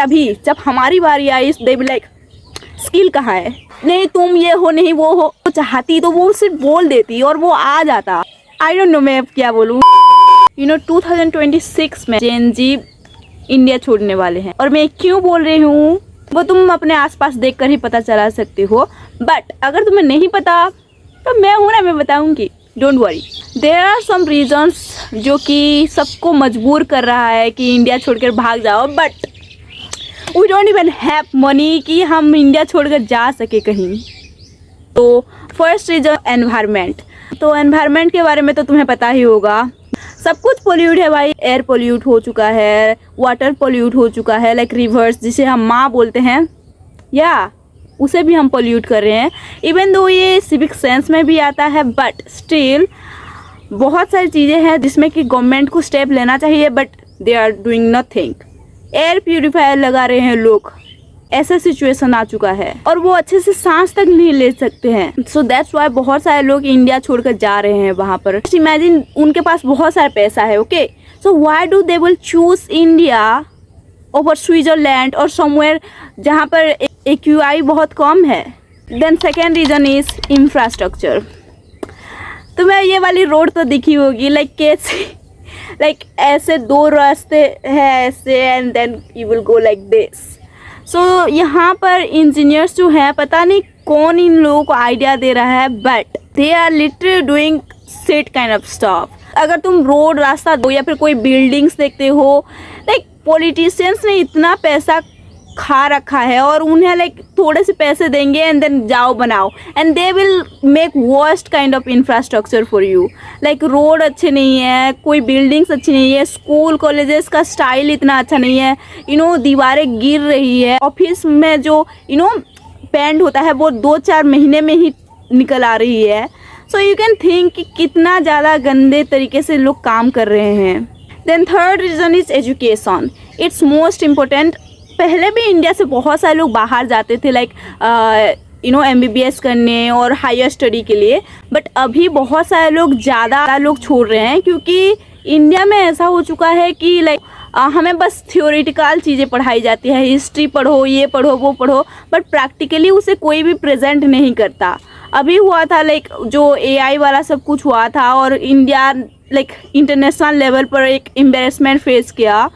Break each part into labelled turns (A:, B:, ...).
A: अभी जब हमारी बारी आई दे बी लाइक स्किल कहाँ है, नहीं तुम ये हो नहीं वो हो, वो चाहती तो वो सिर्फ बोल देती और वो आ जाता। आई डोंट नो मैं अब क्या बोलूँ। 2026 में जेन जी इंडिया छोड़ने वाले हैं और मैं क्यों बोल रही हूँ वो तुम अपने आसपास देखकर ही पता चला सकते हो। बट अगर तुम्हें नहीं पता तो मैं हूँ ना, मैं बताऊँगी, don't worry. There are some reasons जो कि सबको मजबूर कर रहा है कि इंडिया छोड़कर भाग जाओ, but we don't even have money कि हम इंडिया छोड़कर जा सके कहीं। तो फर्स्ट रीजन एनवायरनमेंट। तो एनवायरनमेंट के बारे में तो तुम्हें पता ही होगा, सब कुछ पोल्यूट है भाई। एयर पोल्यूट हो चुका है, वाटर पोल्यूट हो चुका है, लाइक रिवर्स जिसे हम माँ बोलते हैं या उसे भी हम पोल्यूट कर रहे हैं। इवन दो ये सिविक सेंस में भी आता है, बट स्टिल बहुत सारी चीज़ें हैं जिसमें कि गवर्नमेंट को स्टेप लेना चाहिए, but they are doing nothing. Air purifier लगा रहे हैं लोग, ऐसा सिचुएशन आ चुका है और वो अच्छे से सांस तक नहीं ले सकते हैं। सो दैट्स वाई बहुत सारे लोग इंडिया छोड़कर जा रहे हैं वहाँ पर। इमेजिन उनके पास बहुत सारा पैसा है, okay, so why do they will choose India over Switzerland और समवेयर जहाँ पर AQI बहुत कम है। Then second reason is infrastructure. तुम्हें ये वाली रोड तो दिखी होगी, लाइक कैसे, लाइक ऐसे दो रास्ते हैं ऐसे and then you will go like this. So यहाँ पर इंजीनियर्स जो हैं, पता नहीं कौन इन लोगों को आइडिया दे रहा है, but they are literally doing set kind of stuff. अगर तुम रोड रास्ता दो या फिर कोई बिल्डिंग्स देखते हो, लाइक पॉलिटिशियंस ने इतना पैसा खा रखा है और उन्हें लाइक थोड़े से पैसे देंगे एंड देन जाओ बनाओ, and they will make worst kind of infrastructure for you. Like road अच्छे नहीं है, कोई बिल्डिंग्स अच्छी नहीं है, स्कूल कॉलेजेस का स्टाइल इतना अच्छा नहीं है, दीवारें गिर रही है, ऑफिस में जो पेंट होता है वो 2-4 महीने में ही निकल आ रही है। सो यू कैन थिंक कि कितना ज़्यादा गंदे तरीके से लोग काम कर रहे हैं। Then third reason is education. It's most important. पहले भी इंडिया से बहुत सारे लोग बाहर जाते थे लाइक MBBS करने और हायर स्टडी के लिए, बट अभी बहुत सारे लोग ज़्यादा लोग छोड़ रहे हैं क्योंकि इंडिया में ऐसा हो चुका है कि लाइक हमें बस थियोरिटिकल चीज़ें पढ़ाई जाती है, हिस्ट्री पढ़ो, ये पढ़ो, वो पढ़ो, बट प्रैक्टिकली उसे कोई भी प्रेजेंट नहीं करता। अभी हुआ था लाइक जो AI वाला सब कुछ हुआ था और इंडिया लाइक इंटरनेशनल लेवल पर एक एम्बैरेसमेंट फेस किया।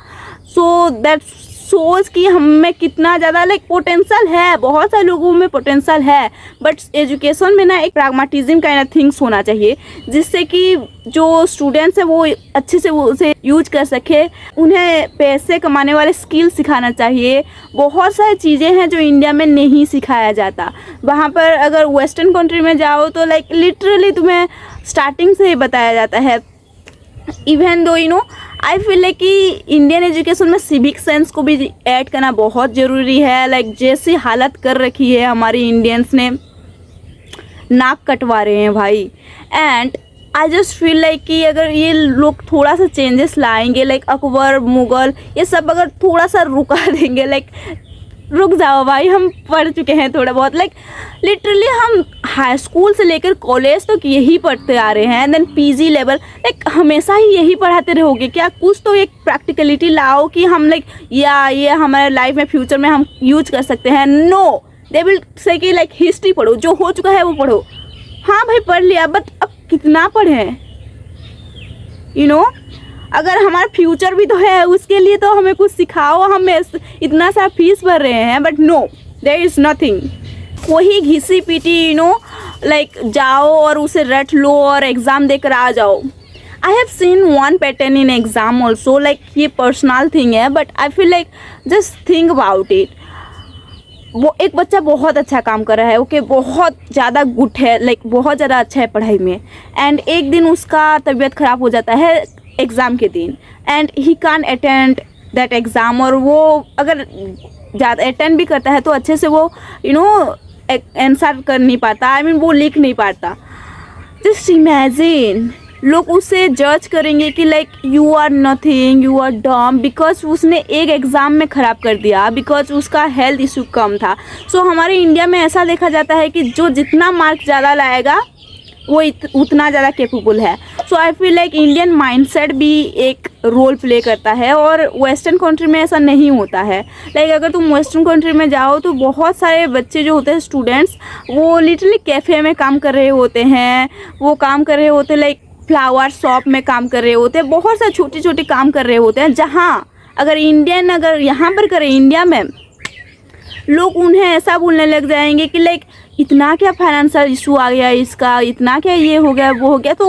A: सो दैट सोच कि हम में कितना ज़्यादा लाइक पोटेंशियल है, बहुत सारे लोगों में पोटेंशियल है, बट एजुकेशन में ना एक प्रैग्मेटिज्म काइंड ऑफ थिंग्स होना चाहिए जिससे कि जो स्टूडेंट्स है वो अच्छे से वो उसे यूज कर सके। उन्हें पैसे कमाने वाले स्किल सिखाना चाहिए। बहुत सारी चीज़ें हैं जो इंडिया में नहीं सिखाया जाता। वहाँ पर अगर वेस्टर्न कंट्री में जाओ तो लाइक लिटरली तुम्हें स्टार्टिंग से ही बताया जाता है। इवन दो आई फील लाइक कि इंडियन एजुकेशन में सिविक सेंस को भी ऐड करना बहुत ज़रूरी है। लाइक जैसी हालत कर रखी है हमारी इंडियंस ने, नाक कटवा रहे हैं भाई। And I just feel like कि अगर ये लोग थोड़ा सा चेंजेस लाएंगे, लाइक अकबर, मुग़ल, ये सब अगर थोड़ा सा रुका देंगे, लाइक रुक जाओ भाई, हम पढ़ चुके हैं थोड़ा बहुत, लाइक लिटरली हम हाई स्कूल से लेकर कॉलेज तक यही पढ़ते आ रहे हैं, देन PG लेवल, लाइक हमेशा ही यही पढ़ाते रहोगे क्या? कुछ तो एक प्रैक्टिकलिटी लाओ कि हम लाइक या ये हमारे लाइफ में फ्यूचर में हम यूज कर सकते हैं। नो, दे विल से कि लाइक हिस्ट्री पढ़ो, जो हो चुका है वो पढ़ो। हाँ भाई पढ़ लिया, बट अब कितना पढ़ें? अगर हमारा फ्यूचर भी तो है उसके लिए तो हमें कुछ सिखाओ। हम इतना सा फीस भर रहे हैं, but no, there is nothing. वही घिसी पीटी लाइक जाओ और उसे रट लो और एग्ज़ाम देकर आ जाओ। I have seen one pattern in exam also, like ये पर्सनल थिंग है, but I feel like just think about it. वो एक बच्चा बहुत अच्छा काम कर रहा है, ओके, बहुत ज़्यादा गुड है, लाइक बहुत ज़्यादा अच्छा है पढ़ाई में, एंड एक दिन उसका तबीयत ख़राब हो जाता है एग्ज़ाम के दिन, and he can attend that exam. और वो अगर ज़्यादा अटेंड भी करता है तो अच्छे से वो आंसर कर नहीं पाता, आई मीन वो लिख नहीं पाता। जस्ट इमेजिन, लोग उसे जज करेंगे कि like you are nothing, you are dumb, because उसने एक एग्ज़ाम में ख़राब कर दिया, बिकॉज उसका हेल्थ इशू कम था। सो हमारे इंडिया में ऐसा देखा जाता है कि जो जितना मार्क ज़्यादा लाएगा वो उतना ज़्यादा कैपेबल है। So I feel like Indian mindset भी एक रोल प्ले करता है और वेस्टर्न कंट्री में ऐसा नहीं होता है। लाइक अगर तुम वेस्टर्न कंट्री में जाओ तो बहुत सारे बच्चे जो होते हैं स्टूडेंट्स, वो लिटरली कैफ़े में काम कर रहे होते हैं, वो काम कर रहे होते हैं लाइक फ्लावर शॉप में काम कर रहे होते हैं, बहुत सारे छोटे छोटे काम कर रहे होते हैं। जहाँ अगर इंडियन अगर यहाँ पर करें इंडिया में, लोग उन्हें ऐसा बोलने लग जाएंगे कि लाइक इतना क्या फाइनेंशियल इशू आ गया इसका, इतना क्या ये हो गया वो हो गया। तो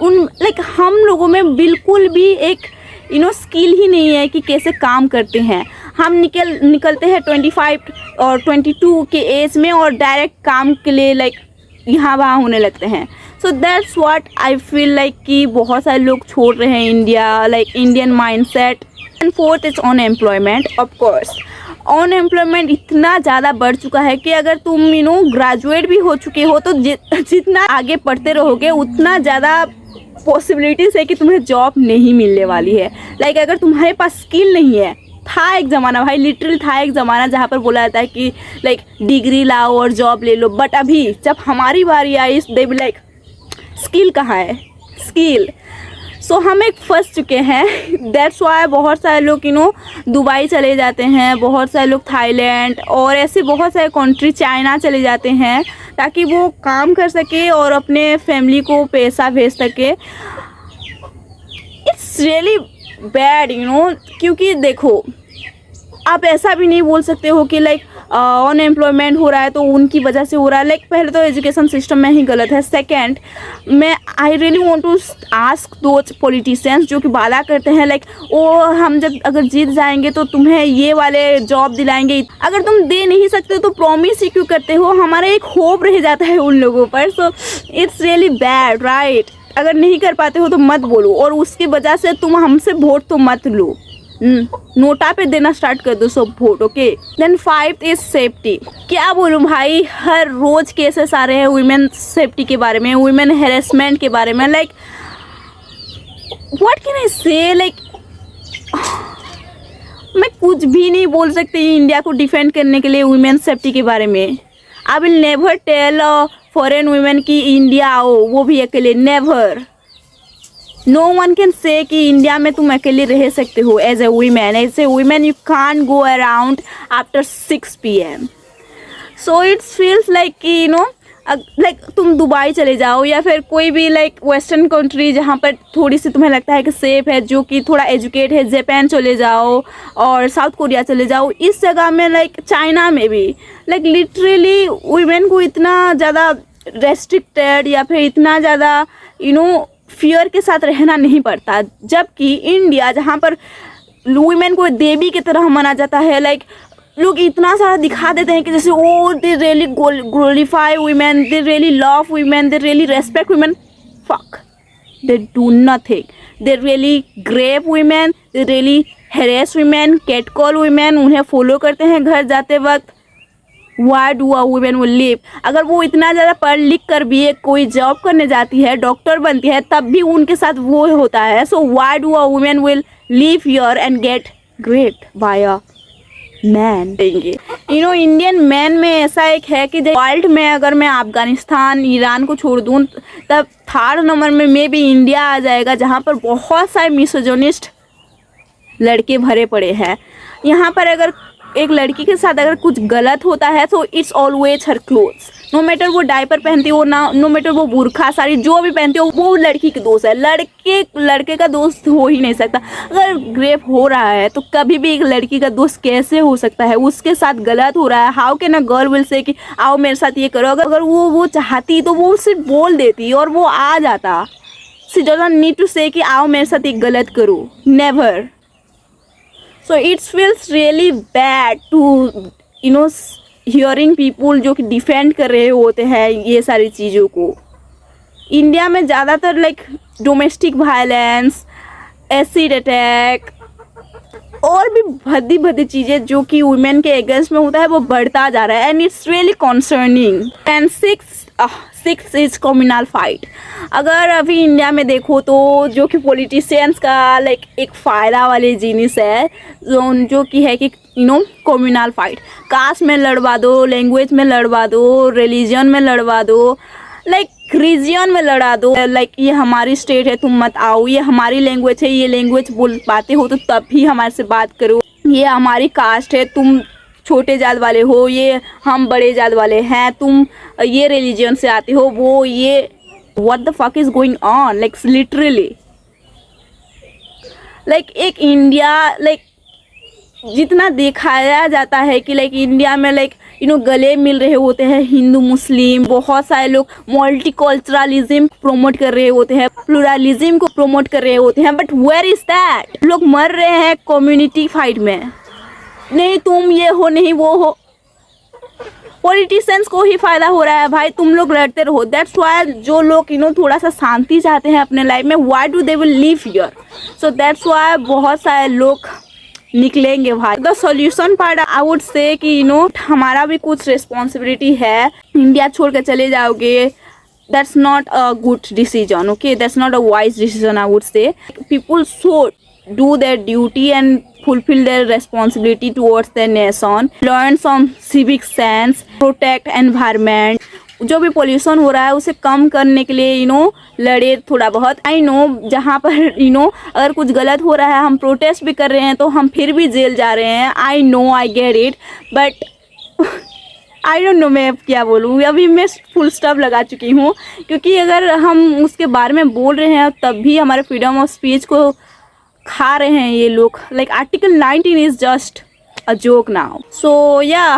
A: उन लाइक हम लोगों में बिल्कुल भी एक स्किल ही नहीं है कि कैसे काम करते हैं। हम निकलते हैं 25 और 22 के एज में और डायरेक्ट काम के लिए लाइक यहाँ वहाँ होने लगते हैं। So that's what I feel like कि बहुत सारे लोग छोड़ रहे हैं India, like Indian mindset. And fourth is unemployment. Of course unemployment इतना ज़्यादा बढ़ चुका है कि अगर तुम ग्रेजुएट भी हो चुके हो तो जितना आगे पढ़ते रहोगे उतना ज़्यादा पॉसिबिलिटीज़ है कि तुम्हें जॉब नहीं मिलने वाली है। लाइक अगर तुम्हारे पास स्किल नहीं है, था एक ज़माना भाई, लिटरली था एक ज़माना जहाँ पर बोला जाता है कि लाइक डिग्री लाओ और जॉब ले लो। बट अभी जब हमारी बारी आई दे बी लाइक स्किल कहाँ है, स्किल। सो हम एक फंस चुके हैं। दैट्स वाई बहुत सारे लोग दुबई चले जाते हैं, बहुत सारे लोग थाईलैंड और ऐसे बहुत सारे कंट्री, चाइना चले जाते हैं ताकि वो काम कर सके और अपने फैमिली को पैसा भेज सके। इट्स रियली बैड क्योंकि देखो आप ऐसा भी नहीं बोल सकते हो कि लाइक अनएम्प्लॉयमेंट हो रहा है तो उनकी वजह से हो रहा है। लाइक पहले तो एजुकेशन सिस्टम में ही गलत है। सेकंड, मैं I really want to ask those politicians जो कि वादा करते हैं लाइक ओ हम जब अगर जीत जाएंगे तो तुम्हें ये वाले जॉब दिलाएंगे। अगर तुम दे नहीं सकते तो प्रॉमिस ही क्यों करते हो? हमारा एक होप रह जाता है उन लोगों पर। So it's really bad, right? अगर नहीं कर पाते हो तो मत बोलो और उसकी वजह से तुम हमसे वोट तो मत लो। नोटा पे देना स्टार्ट कर दो सब vote, okay. Then 5th is safety. क्या बोलूँ भाई, हर रोज केसेस आ रहे हैं वुमेन सेफ्टी के बारे में, वुमेन हेरेसमेंट के बारे में। लाइक व्हाट कैन आई से, लाइक मैं कुछ भी नहीं बोल सकती इंडिया को डिफेंड करने के लिए वुमेन सेफ्टी के बारे में। I will never tell foreign women की इंडिया आओ, वो भी अकेले, never. No one can say कि इंडिया में तुम अकेले रह सकते हो as a women. As a women you can't go around after 6 PM। So it's feels like कि लाइक तुम दुबई चले जाओ या फिर कोई भी लाइक वेस्टर्न कंट्री जहाँ पर थोड़ी सी तुम्हें लगता है कि सेफ है, जो कि थोड़ा एजुकेट है, जापान चले जाओ और साउथ कोरिया चले जाओ। इस जगह में लाइक चाइना में भी लाइक लिटरली वुमेन को इतना ज़्यादा रेस्ट्रिक्टेड या फिर इतना ज़्यादा फियर के साथ रहना नहीं पड़ता। जबकि इंडिया जहाँ पर वुमेन को देवी की तरह माना जाता है, लाइक लोग इतना सारा दिखा देते हैं कि जैसे oh they really glorify women, they really love women, they really respect women. Fuck, they do nothing. They really grope women, they really harass women, catcall women, उन्हें फॉलो करते हैं घर जाते वक्त। Why do a woman will live? अगर वो इतना ज़्यादा पढ़ लिख कर भी एक कोई जॉब करने जाती है, डॉक्टर बनती है, तब भी उनके साथ वो होता है। So why do a woman will live here and get raped by a man? Indian man में ऐसा एक है कि वर्ल्ड में अगर मैं अफगानिस्तान, ईरान को छोड़ दूँ तब 3rd नंबर में मे भी इंडिया आ जाएगा, जहाँ पर बहुत सारे मिसोजिनिस्ट लड़के भरे पड़े हैं। यहाँ पर अगर एक लड़की के साथ अगर कुछ गलत होता है तो it's always her clothes. No matter वो डायपर पहनती हो ना, नो मैटर वो बुरखा साड़ी जो भी पहनती हो, वो लड़की का दोस्त है। लड़के का दोस्त हो ही नहीं सकता। अगर रेप हो रहा है तो कभी भी एक लड़की का दोस्त कैसे हो सकता है? उसके साथ गलत हो रहा है, how can a girl will say कि आओ मेरे साथ ये करो। अगर वो चाहती तो वो सिर्फ बोल देती और वो आ जाता। शी डजंट नीड टू से कि आओ मेरे साथ ये गलत करो, never. So it feels really bad to hearing people जो कि डिफेंड कर रहे होते हैं ये सारी चीज़ों को। इंडिया में ज़्यादातर like domestic violence, acid attack और भी भद्दी चीज़ें जो कि वुमेन के अगेंस्ट में होता है वो बढ़ता जा रहा है। And it's really concerning. And 6 is communal fight. अगर अभी इंडिया में देखो तो जो कि पॉलिटिशियंस का लाइक एक फ़ायदा वाली जिनिस है जो कि है कि कम्युनल फाइट। कास्ट में लड़वा दो, लैंग्वेज में लड़वा दो, रिलीजन में लड़वा दो। लाइक रीजन में लड़ा दो, लाइक ये हमारी स्टेट है तुम मत आओ, ये हमारी लैंग्वेज है ये लैंग्वेज बोल पाते हो तो तब ही हमारे से बात करो, ये हमारी कास्ट है तुम छोटे जात वाले हो, ये हम बड़े जात वाले हैं, तुम ये रिलीजन से आते हो, वो ये what the fuck is going on, like literally. Like एक इंडिया, लाइक जितना दिखाया जाता है कि लाइक इंडिया में लाइक गले मिल रहे होते हैं हिंदू मुस्लिम, बहुत सारे लोग मल्टीकल्चरलिज्म प्रमोट कर रहे होते हैं, प्लुरलिज्म को प्रमोट कर रहे होते हैं, बट वेयर इज दैट? लोग मर रहे हैं कम्युनिटी फाइट में, नहीं तुम ये हो नहीं वो हो, पॉलिटिशियंस को ही फायदा हो रहा है भाई, तुम लोग लड़ते रहो। दैट्स व्हाई जो लोग थोड़ा सा शांति चाहते हैं अपने लाइफ में, why do they will live here, so that's why बहुत सारे लोग निकलेंगे भाई। The solution part I would say कि हमारा भी कुछ रिस्पॉन्सिबिलिटी है, इंडिया छोड़ कर चले जाओगे that's not a good decision, okay, that's not a wise decision I would say. People should do their duty and fulfill their responsibility towards their nation, learn some civic sense, protect environment, जो भी pollution हो रहा है उसे कम करने के लिए लड़े थोड़ा बहुत। आई नो जहाँ पर अगर कुछ गलत हो रहा है हम प्रोटेस्ट भी कर रहे हैं तो हम फिर भी जेल जा रहे हैं, I know I get it, but I don't know मैं अब क्या बोलूँ, अभी मैं फुल स्टॉप लगा चुकी हूँ, क्योंकि अगर हम उसके बारे में बोल रहे हैं तब भी हमारे फ्रीडम ऑफ स्पीच को खा रहे हैं ये लोग। Like article 19 is just a joke now, so yeah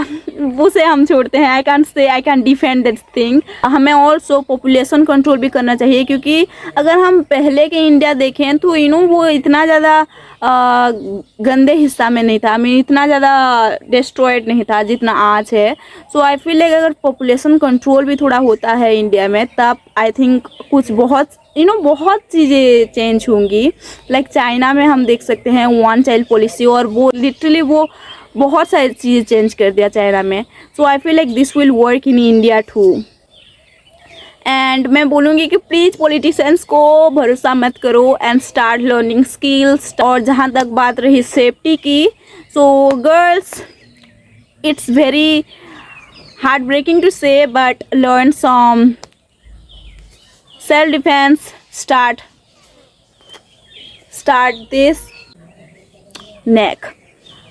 A: उसे हम छोड़ते हैं। I can say I can defend that thing. हमें ऑल्सो पॉपुलेशन कंट्रोल भी करना चाहिए, क्योंकि अगर हम पहले के इंडिया देखें तो वो इतना ज़्यादा गंदे हिस्सा में नहीं था, इतना ज़्यादा डिस्ट्रॉयड नहीं था जितना आज है। सो आई फील लाइक अगर पॉपुलेशन कंट्रोल भी थोड़ा होता है इंडिया में तब आई थिंक कुछ बहुत बहुत चीज़ें चेंज होंगी। लाइक चाइना में हम देख सकते हैं 1 चाइल्ड पॉलिसी, और वो लिटरली वो बहुत सारी चीज़ें चेंज कर दिया चाइना में। So I feel like this will work in India too. And मैं बोलूँगी कि प्लीज़ पॉलिटिशियंस को भरोसा मत करो एंड स्टार्ट लर्निंग स्किल्स। और जहाँ तक बात रही सेफ्टी की, so girls it's very heart breaking to say but learn some self defense, start this neck.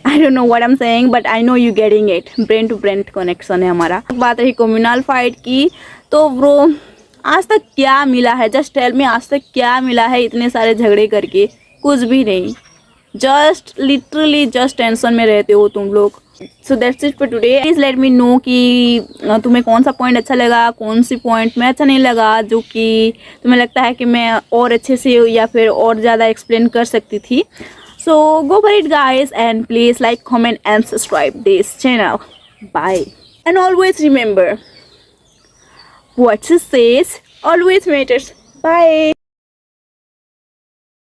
A: I don't know what I'm saying but I know you getting it. brain to brain connection है हमारा। बात रही communal fight की, तो bro आज तक क्या मिला है? जस्ट टेल मी, आज तक क्या मिला है इतने सारे झगड़े करके? कुछ भी नहीं, जस्ट लिटरली जस्ट टेंशन में रहते हो तुम लोग। So that's it for today. Please let me know कि तुम्हें कौन सा पॉइंट अच्छा लगा, कौन सी पॉइंट में अच्छा नहीं लगा, जो कि तुम्हें लगता है कि मैं और अच्छे से या फिर और ज़्यादा एक्सप्लेन कर सकती थी। So go for it guys and please like, comment and subscribe this channel. Bye and always remember, what she says always matters. Bye.